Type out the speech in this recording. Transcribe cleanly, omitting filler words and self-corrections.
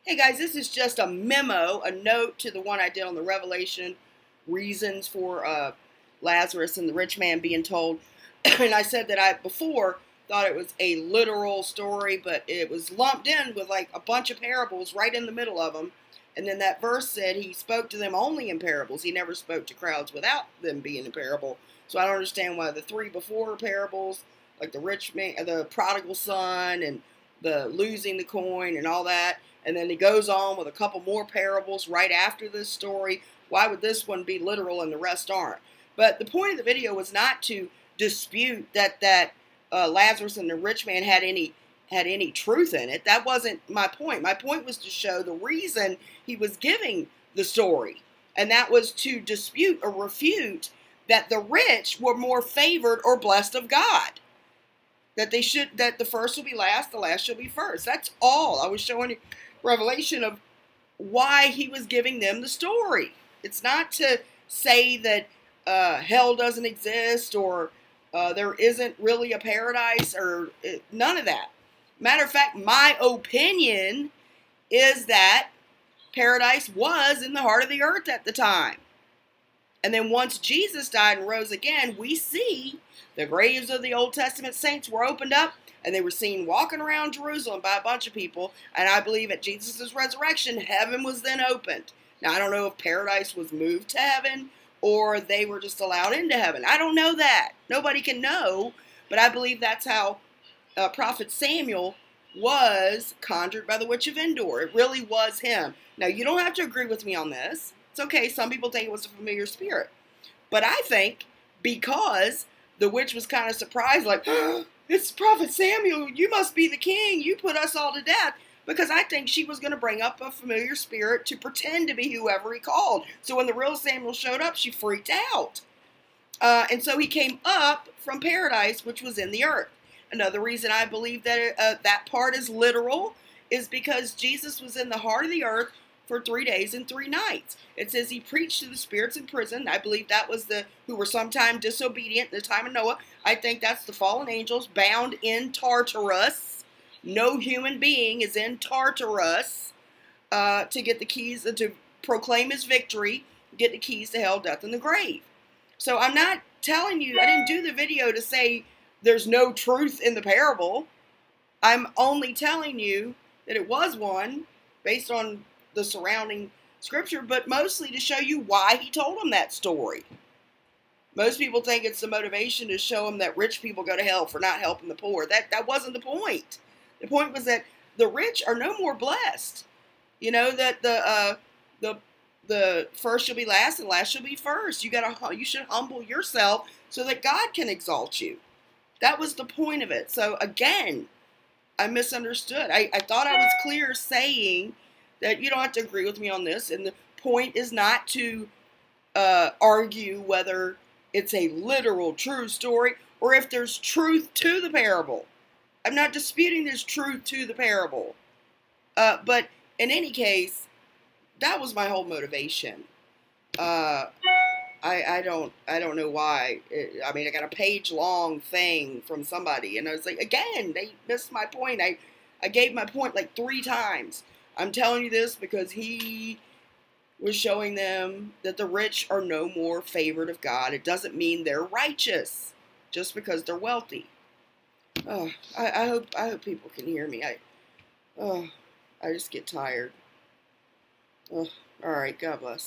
Hey guys, this is just a memo, a note to the one I did on the Revelation reasons for Lazarus and the rich man being told. And I said that I before thought it was a literal story, but it was lumped in with like a bunch of parables right in the middle of them. And then that verse said he spoke to them only in parables. He never spoke to crowds without them being a parable. So I don't understand why the three before parables, like the rich man, the prodigal son, and the losing the coin and all that. And then he goes on with a couple more parables right after this story. Why would this one be literal and the rest aren't? But the point of the video was not to dispute that Lazarus and the rich man had any truth in it. That wasn't my point. My point was to show the reason he was giving the story, and that was to dispute or refute that the rich were more favored or blessed of God. That the first will be last, the last shall be first. That's all. I was showing you revelation of why he was giving them the story. It's not to say that hell doesn't exist or there isn't really a paradise or none of that. Matter of fact, my opinion is that paradise was in the heart of the earth at the time. And then once Jesus died and rose again, we see the graves of the Old Testament saints were opened up and they were seen walking around Jerusalem by a bunch of people. And I believe at Jesus' resurrection, heaven was then opened. Now, I don't know if paradise was moved to heaven or they were just allowed into heaven. I don't know that. Nobody can know. But I believe that's how Prophet Samuel was conjured by the witch of Endor. It really was him. Now, you don't have to agree with me on this. It's okay. Some people think it was a familiar spirit. But I think because the witch was kind of surprised, like, oh, it's Prophet Samuel. You must be the king. You put us all to death. Because I think she was going to bring up a familiar spirit to pretend to be whoever he called. So when the real Samuel showed up, she freaked out. And so he came up from paradise, which was in the earth. Another reason I believe that that part is literal is because Jesus was in the heart of the earth for 3 days and 3 nights. It says he preached to the spirits in prison. I believe that was who were sometime disobedient in the time of Noah. I think that's the fallen angels bound in Tartarus. No human being is in Tartarus to get the keys, to proclaim his victory, get the keys to hell, death, and the grave. So I'm not telling you, I didn't do the video to say there's no truth in the parable. I'm only telling you that it was one based on the surrounding scripture, but mostly to show you why he told them that story. Most people think it's the motivation to show them that rich people go to hell for not helping the poor. That wasn't the point. The point was that the rich are no more blessed. You know, that the first shall be last and last shall be first. You should humble yourself so that God can exalt you. That was the point of it. So again, I misunderstood. I thought I was clear saying that you don't have to agree with me on this. And the point is not to argue whether it's a literal true story or if there's truth to the parable. I'm not disputing there's truth to the parable. But in any case, that was my whole motivation. I don't know why. I mean, I got a page-long thing from somebody, and I was like, again, they missed my point. I gave my point like 3 times. I'm telling you this because he was showing them that the rich are no more favored of God. It doesn't mean they're righteous just because they're wealthy. Oh, I hope people can hear me. I just get tired. Oh, all right, God bless.